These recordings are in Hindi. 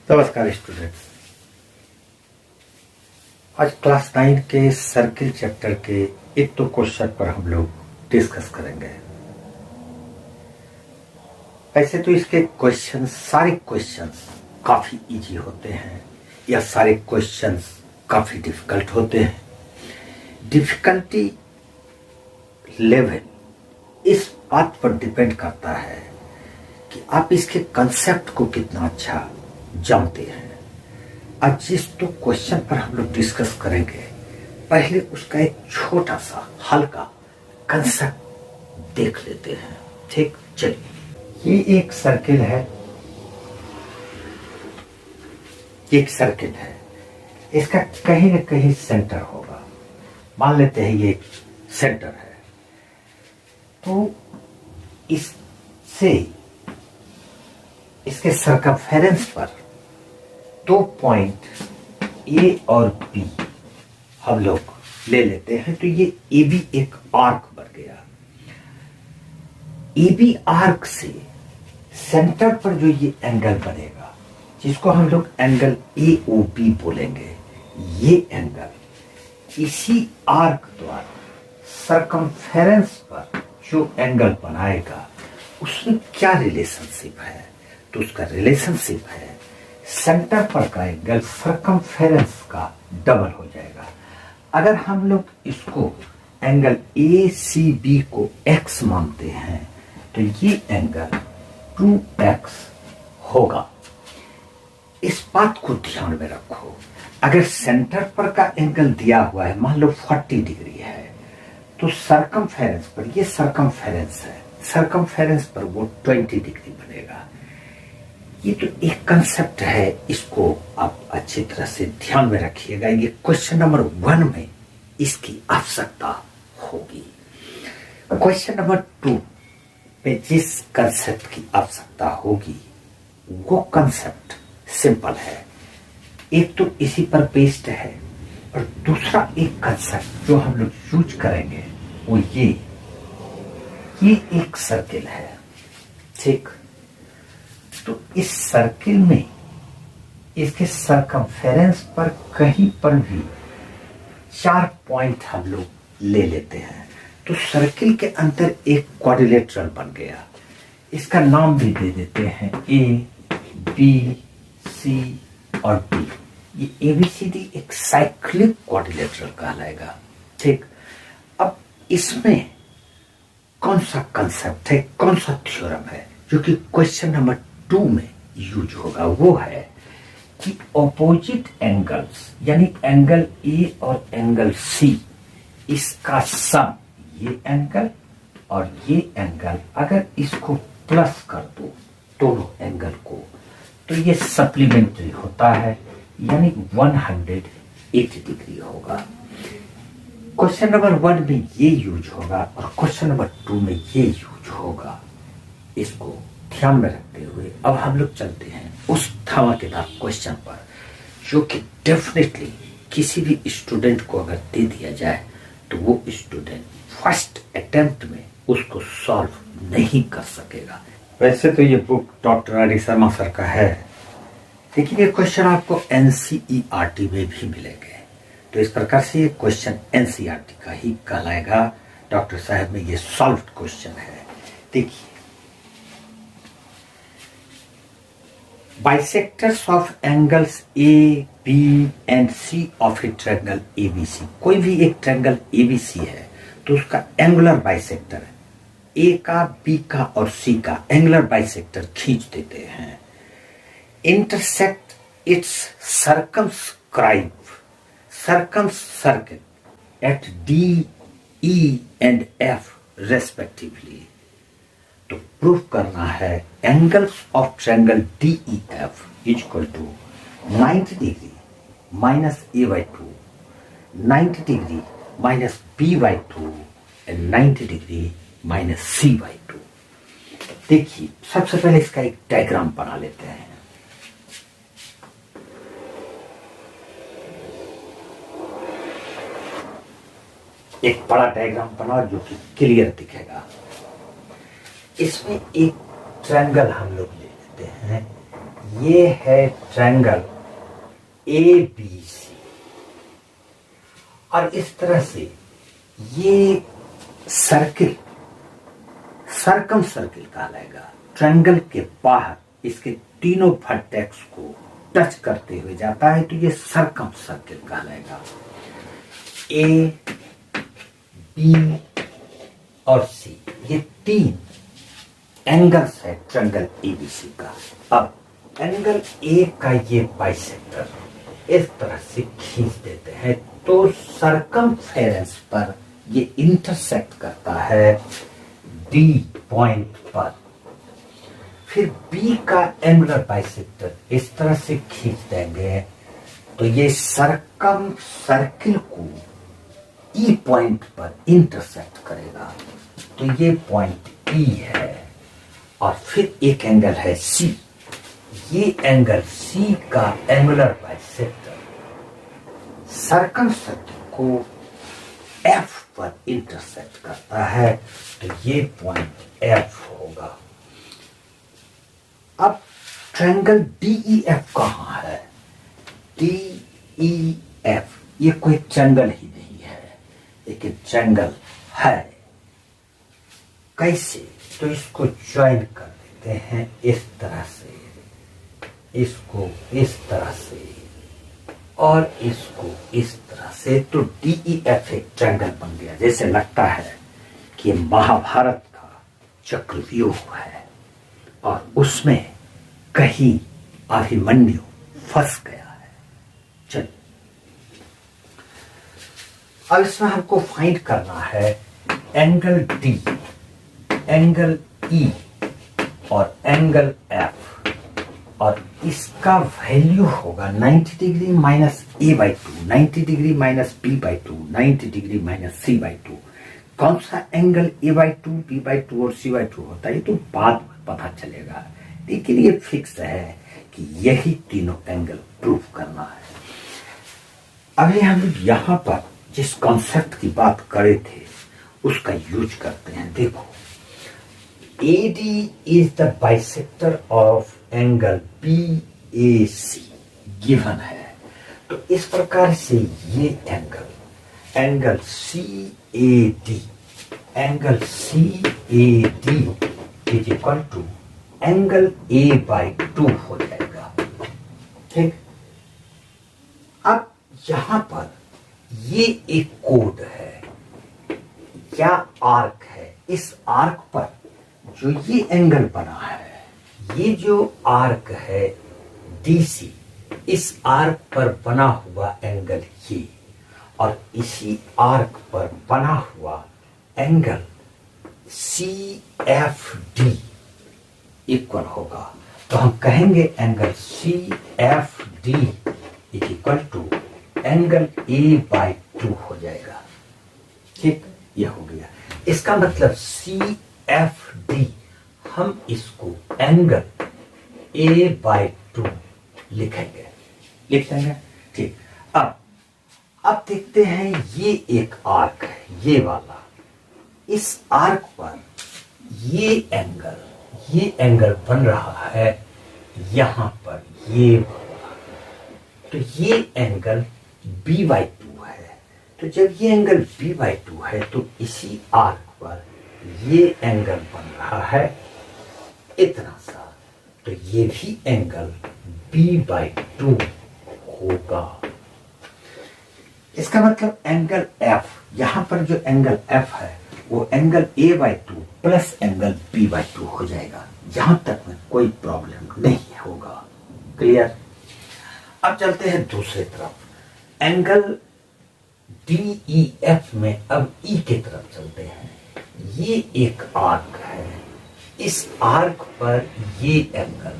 नमस्कार स्टूडेंट्स। आज क्लास 9 के सर्किल चैप्टर के एक तो क्वेश्चन पर हम लोग डिस्कस करेंगे। ऐसे तो इसके क्वेश्चन सारे क्वेश्चंस काफी इजी होते हैं या सारे क्वेश्चंस काफी डिफिकल्ट होते हैं। डिफिकल्टी लेवल इस बात पर डिपेंड करता है कि आप इसके कंसेप्ट को कितना अच्छा जानते हैं। आज जिस तो क्वेश्चन पर हम लोग डिस्कस करेंगे, पहले उसका एक छोटा सा हल्का कंसेप्ट देख लेते हैं। ठीक, चलिए। ये एक सर्किल है, इसका कहीं न कहीं सेंटर होगा। मान लेते हैं ये एक सेंटर है, तो इसके सर्कमफेरेंस पर 2 पॉइंट ए और बी हम लोग ले लेते हैं। तो ये ए बी एक आर्क बन गया। ए बी आर्क से सेंटर पर जो ये एंगल बनेगा, जिसको हम लोग एंगल ए ओ बी बोलेंगे, ये एंगल इसी आर्क द्वारा सर्कमफेरेंस पर जो एंगल बनाएगा उसमें क्या रिलेशनशिप है? तो उसका रिलेशनशिप है सेंटर पर का एंगल सर्कमफेरेंस का डबल हो जाएगा। अगर हम लोग इसको एंगल ए सी बी को x मानते हैं तो ये एंगल 2x होगा। इस बात को ध्यान में रखो। अगर सेंटर पर का एंगल दिया हुआ है, मान लो 40 डिग्री है, तो सर्कमफेरेंस पर, ये सर्कमफेरेंस है, सर्कमफेरेंस पर वो 20 डिग्री बनेगा। ये तो एक कंसेप्ट है, इसको आप अच्छी तरह से ध्यान में रखिएगा। ये क्वेश्चन नंबर 1 में इसकी आवश्यकता होगी। क्वेश्चन नंबर 2 में जिस कंसेप्ट की आवश्यकता होगी वो कंसेप्ट सिंपल है। एक तो इसी पर बेस्ड है, और दूसरा एक कंसेप्ट जो हम लोग यूज करेंगे वो ये एक सर्किल है। ठीक, तो इस सर्किल में इसके सर्कमफेरेंस पर कहीं पर भी 4 पॉइंट हम लोग ले लेते हैं, तो सर्किल के अंदर एक क्वाड्रिलेटरल बन गया। इसका नाम भी दे देते हैं ए बी सी और डी। ये एबीसीडी एक साइक्लिक क्वाड्रिलेटरल कहलाएगा। ठीक, अब इसमें कौन सा कंसेप्ट है, कौन सा थ्योरम है जो कि क्वेश्चन नंबर 2 में यूज होगा? वो है कि ऑपोजिट एंगल्स, यानी एंगल ए और एंगल सी, इसका सम, ये एंगल और ये एंगल, अगर इसको प्लस कर दो दोनों एंगल को, तो ये सप्लीमेंट्री होता है, यानी 180 डिग्री होगा। क्वेश्चन नंबर 1 में ये यूज होगा और क्वेश्चन नंबर 2 में ये यूज होगा। इसको ध्यान में रखते हुए अब हम लोग चलते हैं उस धमाकेदार क्वेश्चन पर, जो कि डेफिनेटली किसी भी स्टूडेंट को अगर दे दिया जाए तो वो स्टूडेंट फर्स्ट अटेम्प्ट में उसको सॉल्व नहीं कर सकेगा। वैसे तो ये book doctor R D Sharma sir का है, लेकिन ये क्वेश्चन आपको एनसीईआरटी में भी मिलेंगे। तो इस प्रकार से ये क्वेश्चन एनसीईआरटी का ही कहलाएगा। डॉक्टर साहब में ये सॉल्व्ड क्वेश्चन है। देखिए, bisectors of angles A B and C of a triangle ABC. कोई भी एक ट्रायंगल एबीसी है तो उसका एंगुलर बाइसेक्टर ए का, बी का और सी का एंगुलर बाइसेक्टर खींच देते हैं। Intersect its circle at D, E and F respectively। तो प्रूव करना है angles of triangle DEF equal to 90 degree minus A/2, 90 degree minus B/2 and 90 degree minus C/2। देखिए, सबसे पहले इसका एक डायग्राम बना लेते हैं। एक बड़ा डायग्राम बनाओ जो कि क्लियर दिखेगा। इसमें एक ट्रायंगल हम लोग ले लेते हैं, ये है ट्रायंगल ABC और इस तरह से ये सर्किल सर्कम सर्किल कहलाएगा। ट्रायंगल के बाहर इसके तीनों वर्टेक्स को टच करते हुए जाता है तो ये सर्कम सर्किल कहलाएगा। A, B और C ये 3 एंगल्स है ट्रायंगल ABC का। अब एंगल A का ये बाइसेक्टर इस तरह से खींच देते हैं तो सर्कमफेरेंस पर ये इंटरसेक्ट करता है D पॉइंट पर। फिर B का एंगुलर बाइसेक्टर इस तरह से खींच देंगे तो ये सर्कम सर्किल को E पॉइंट पर इंटरसेक्ट करेगा तो ये पॉइंट E है। और फिर एक एंगल है C, ये एंगल C का एंगुलर बाइसेक्टर सर्कम सर्किल को F पर इंटरसेक्ट करता है तो ये पॉइंट F होगा। अब ट्रायंगल DEF कहाँ है? DEF ये कोई ट्रायंगल ही नहीं है, लेकिन ट्रायंगल है। कैसे? तो इसको ज्वाइन कर देते हैं इस तरह से, इसको इस तरह से और इसको इस तरह से, तो DEF एक ट्रायंगल बन गया। जैसे लगता है कि महाभारत का चक्रव्यूह है और उसमें कहीं अभिमन्यु फंस गया है। चलिए अब इसमें हमको फाइंड करना है एंगल D, एंगल E और एंगल F, और इसका वैल्यू होगा 90 degree minus A/2, 90 degree minus B/2, 90 degree minus C/2। कौन सा एंगल A/2, B/2 और C/2 होता है ये तो बाद में पता चलेगा, लेकिन ये फिक्स है कि यही तीनों एंगल प्रूव करना है। अभी हम लोग यहां पर जिस कॉन्सेप्ट की बात करे थे उसका यूज करते हैं। देखो AD is the bisector of angle BAC given है, तो इस प्रकार से ये angle CAD, angle CAD is equal to angle A/2 हो जाएगा। ठीक, अब यहां पर ये एक कोड है क्या आर्क है, इस आर्क पर जो ये एंगल बना है, ये जो आर्क है DC, इस आर्क पर बना हुआ एंगल ये और इसी आर्क पर बना हुआ एंगल CFD इक्वल होगा। तो हम कहेंगे angle CFD is equal to angle A/2 हो जाएगा। ठीक, यह हो गया। इसका मतलब CFD हम इसको एंगल A/2 लिखेंगे, लिख देंगे। ठीक, अब देखते हैं ये एक आर्क है, ये वाला, इस आर्क पर ये एंगल बन रहा है यहां पर ये वाला, तो ये एंगल B/2 है। तो जब ये एंगल B/2 है तो इसी आर्क पर ये एंगल बन रहा है इतना सा, तो ये भी एंगल B/2 होगा। इसका मतलब एंगल F, यहां पर जो एंगल F है वो angle A/2 plus angle B/2 हो जाएगा। यहां तक में कोई प्रॉब्लम नहीं होगा। क्लियर? अब चलते हैं दूसरी तरफ, एंगल DEF में अब E की तरफ चलते हैं। ये एक आर्क है, इस आर्क पर ये एंगल,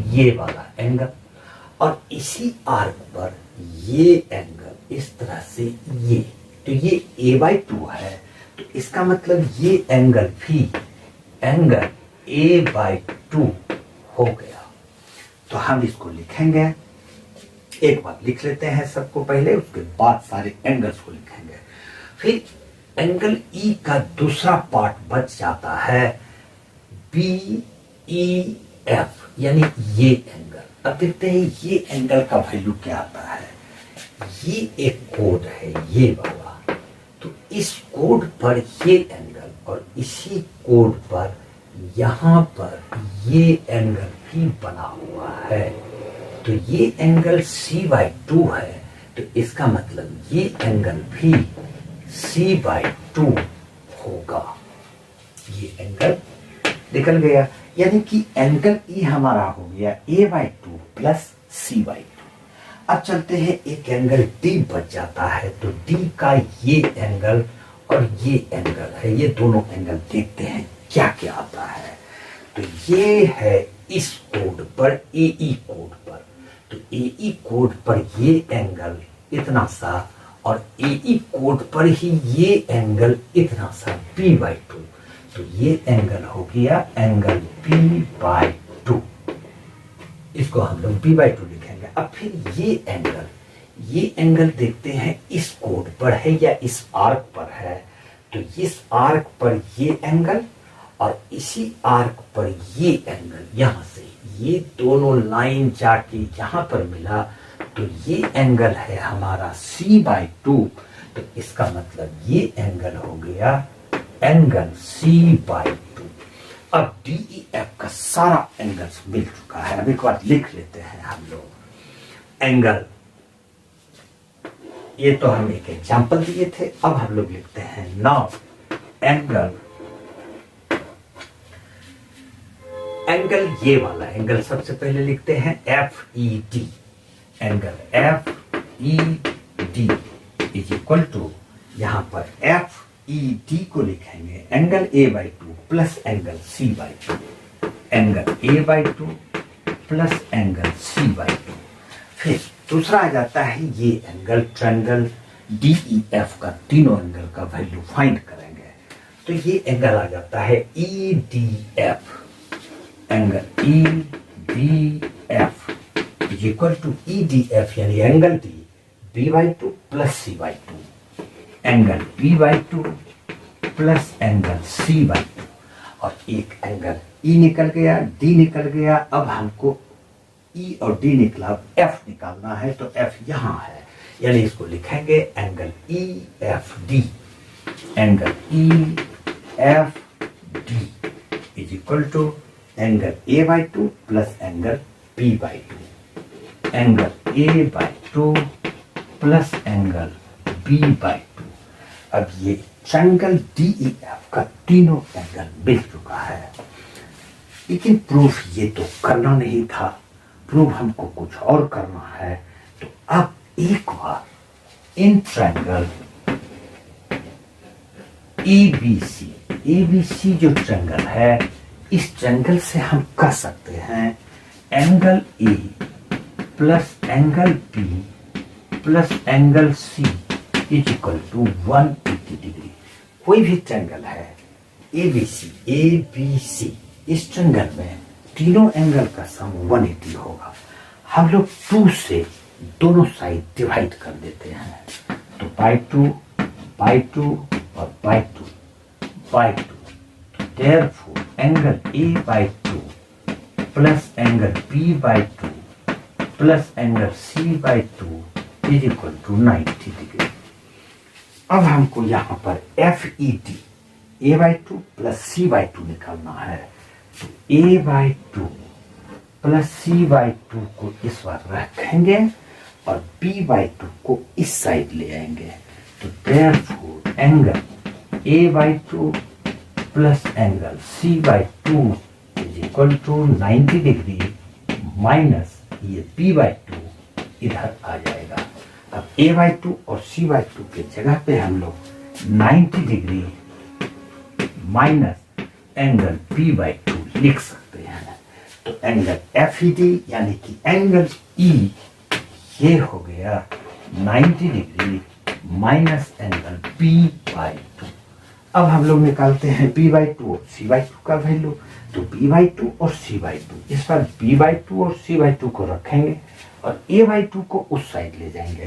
ये वाला एंगल, और इसी आर्क पर ये एंगल इस तरह से ये, तो ये A/2 है, तो इसका मतलब ये एंगल भी एंगल A/2 हो गया। तो हम इसको लिखेंगे, एक बार लिख लेते हैं सबको पहले, उसके बाद सारे एंगल्स को लिखेंगे। फिर एंगल E का दूसरा पार्ट बच जाता है BEF, यानी ये एंगल, अब देखते हैं ये एंगल का वैल्यू क्या आता है। ये एक कोड है ये वाला, तो इस कोड पर ये एंगल और इसी कोड पर यहां पर ये एंगल भी बना हुआ है, तो ये एंगल C/2 है, तो इसका मतलब ये एंगल भी C/2 होगा। ये एंगल निकल गया, यानी कि एंगल E हमारा हो गया A/2 प्लस C/2। अब चलते हैं, एक एंगल D बच जाता है, तो D का ये एंगल और ये एंगल है, ये दोनों एंगल देखते हैं क्या क्या आता है। तो ये है इस कोड पर AE कोड पर, तो AE कोड पर ये एंगल इतना सा और AE कोड पर ही ये एंगल इतना सा B/2, तो ये एंगल हो गया एंगल B/2, इसको हम लोग B/2 लिखेंगे। अब फिर ये एंगल देखते हैं इस कोड पर है या इस आर्क पर है, तो इस आर्क पर ये एंगल और इसी आर्क पर ये एंगल, यहां से ये दोनों लाइन जाके यहां पर मिला, तो ये एंगल है हमारा C/2, तो इसका मतलब ये एंगल हो गया एंगल C/2। अब DEF का सारा एंगल्स मिल चुका है। अब एक बार लिख लेते हैं हम लोग एंगल, ये तो हम एक एग्जांपल दिए थे, अब हम लोग लिखते हैं नाउ एंगल ये वाला एंगल सबसे पहले लिखते हैं FED, angle FED is equal to, यहां पर FED को लिखेंगे angle A/2 plus angle C/2, angle A/2 plus angle C/2। फिर दूसरा आ जाता है ये एंगल ट्रायंगल DEF का, तीनों एंगल का वैल्यू फाइंड करेंगे, तो ये एंगल आ जाता है EDF, angle EDF is equal to EDF यानी angle D B/2 plus C/2, angle B/2 plus angle C/2, और एक एंगल E निकल गया, D निकल गया। अब हमको E और D निकला, अब F निकालना है, तो F यहां है, यानी इसको लिखेंगे angle EFD, angle EFD is equal to angle A/2 plus angle B/2, angle A/2 plus angle B/2। अब ये ट्रायंगल DEF का तीनों एंगल मिल चुका है, लेकिन प्रूफ ये तो करना नहीं था, प्रूफ हमको कुछ और करना है। तो अब एक बार इन ट्रायंगल ABC जो ट्रायंगल है, इस ट्रायंगल से हम कर सकते हैं angle A plus angle B plus angle C is equal to 180 degree. कोई भी ट्रायंगल है ABC, इस ट्रायंगल में तीनों एंगल का सम 180 होगा। हम लोग 2 से दोनों साइड डिवाइड कर देते हैं, तो बाय 2 और by 2, therefore angle A/2 plus angle B/2 plus angle C/2 is equal to 90 degree. अब हमको यहाँ पर FED A/2 प्लस C/2 निकालना है, तो A/2 प्लस C/2 को इस बार रखेंगे और B/2 को इस साइड ले आएंगे, तो therefore angle A/2 plus angle C/2 is equal to 90 degree minus ये B/2 इधर आ जाएगा। अब A/2 और C/2 के जगह पे हम लोग 90 डिग्री माइनस एंगल B/2 लिख सकते हैं, तो एंगल FED यानी कि एंगल E ये हो गया 90 डिग्री माइनस एंगल B/2। अब हम लोग निकालते हैं B/2 और C/2 का वैल्यू, तो B/2 और C/2, इस बार B/2 और C/2 को रखेंगे और A/2 को उस साइड ले जाएंगे,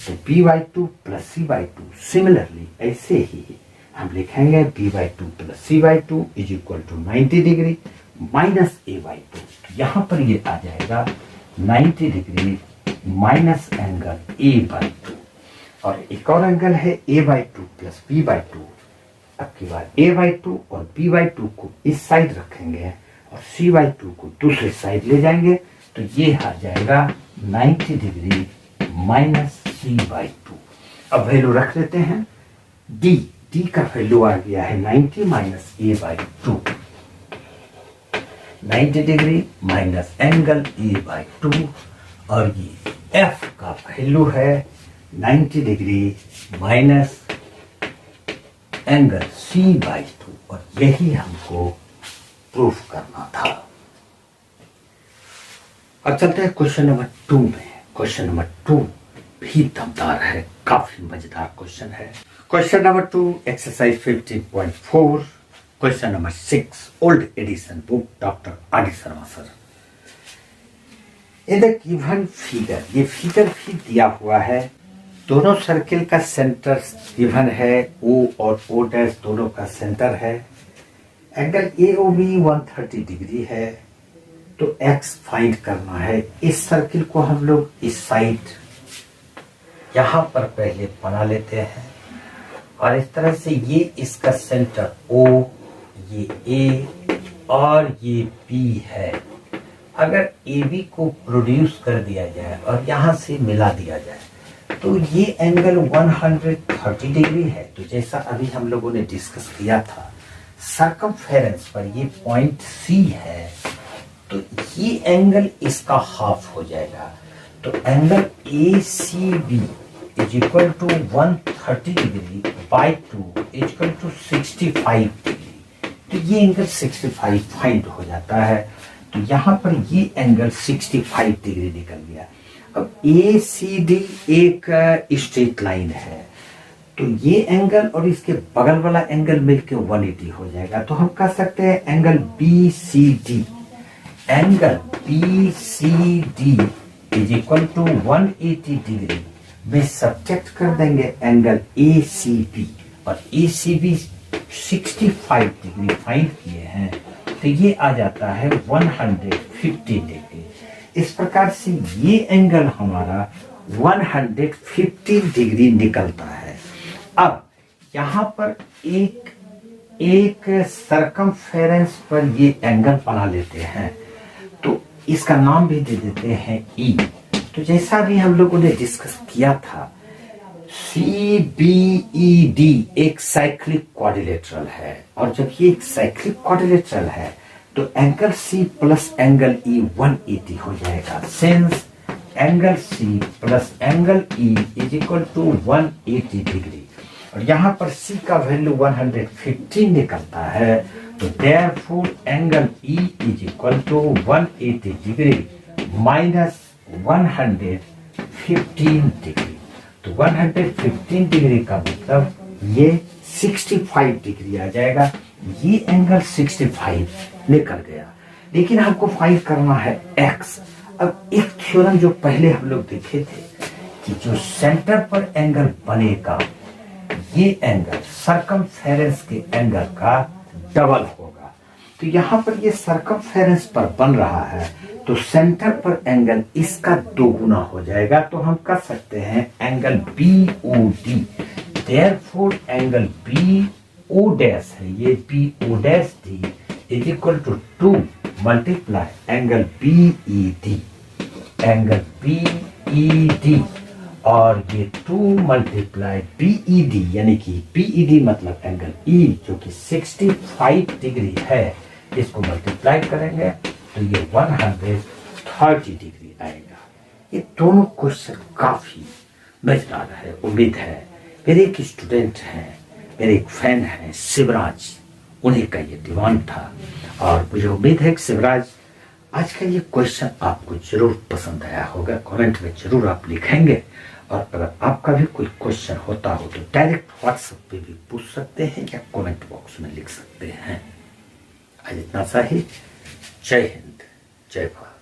तो B/2 प्लस C/2। सिमिलरली ऐसे ही हम लिखेंगे B/2 plus C/2 is equal to 90 degree minus A/2, तो यहाँ पर ये आ जाएगा 90 डिग्री माइनस एंगल A/2। और एक और एंगल है A/2 प्लस B/2। अब की बार A/2 और B/2 को इस साइड रखेंगे और C/2 को दूसरी साइड ले जाएंगे, तो ये आ जाएगा 90 डिग्री माइनस C/2। अब वैल्यू रख लेते हैं। D का वैल्यू आ गया है 90 minus A/2, 90 degree minus angle A/2। और ये F का वैल्यू है 90 डिग्री माइनस एंगल C/2। और यही हमको प्रूफ करना था। अब चलते हैं क्वेश्चन नंबर 2 में। क्वेश्चन नंबर 2 भी दमदार है, काफी मजेदार क्वेश्चन है। Question number 2 exercise 15.4, question number 6 old addition book doctor R D Sharma sir. In the given figure, ये फिगर भी दिया हुआ है। दोनों सर्किल का सेंटर गिवन है, O और O डैश दोनों का सेंटर है। एंगल AOB 130 डिग्री है। तो X फाइंड करना है। इस सर्किल को हम लोग इस साइड यहां पर पहले बना लेते हैं और इस तरह से ये इसका सेंटर O, ये A और ये B है। अगर AB को प्रोड्यूस कर दिया जाए और यहां से मिला दिया जाए तो ये एंगल 130 डिग्री है। तो जैसा अभी हम लोगों ने डिस्कस किया था, सर्कमफेरेंस पर ये पॉइंट C है, तो ये एंगल इसका हाफ हो जाएगा। तो angle ACB is equal to 130 degree by 2 is equal to 65 degree. तो ये एंगल 65 फाइंड हो जाता है। तो यहां पर ये एंगल 65 डिग्री निकल गया। अब ACD एक स्ट्रेट लाइन है, तो ये एंगल और इसके बगल वाला एंगल मिलके 180 हो जाएगा। तो हम कह सकते हैं angle BCD, angle BCD is equal to 180 degree में सब्जेक्ट कर देंगे एंगल ACB, और ACB 65 डिग्री फाइंड किए हैं, तो ये आ जाता है 150 डिग्री। इस प्रकार से ये एंगल हमारा 150 डिग्री निकलता है। अब यहां पर एक सरकमफेरेंस पर ये एंगल बना लेते हैं, तो इसका नाम भी दे देते हैं E। तो जैसा भी हम लोगों ने डिस्कस किया था, CBED एक साइक्लिक क्वाड्रिलेटरल है, और जब ये एक साइक्लिक क्वाड्रिलेटरल है तो angle C plus angle E 180 हो जाएगा। Since angle C plus angle E is equal to 180 degree, और यहाँ पर C का वैल्यू 115 निकलता है। तो therefore angle E is equal to 180 degree minus 115 degree. तो 115 डिग्री का मतलब ये 65 डिग्री आ जाएगा। ये एंगल 65 निकल गया, लेकिन हमको फाइंड करना है X। अब एक थ्योरम जो पहले हम लोग देखे थे कि जो सेंटर पर एंगल बनेगा, ये एंगल सर्कमफेरेंस के एंगल का डबल होगा। तो यहाँ पर ये सर्कमफेरेंस पर बन रहा है, तो सेंटर पर एंगल इसका दोगुना हो जाएगा। तो हम कर सकते हैं angle BOD, therefore angle BO dash है, ये BO dash D is equal to 2 multiply angle BED, angle BED, और ये 2 मल्टीप्लाई BED, यानी कि BED मतलब एंगल E जो कि 65 डिग्री है, इसको मल्टीप्लाई करेंगे तो ये 130 डिग्री आएगा। ये दोनों क्वेश्चन काफी मजेदार है। उम्मीद है मेरे एक स्टूडेंट हैं, मेरे एक फैन हैं शिवराज, उन्हीं का ये डिमांड था, और मुझे उम्मीद है कि शिवराज आज का ये क्वेश्चन आपको जरूर पसंद आया होगा। कमेंट में जरूर आप लिखेंगे, और अगर आपका भी कोई क्वेश्चन होता हो तो डायरेक्ट व्हाट्सएप पे भी पूछ सकते हैं या कमेंट बॉक्स में लिख सकते हैं। आज इतना सा ही। जय हिंद, जय भारत।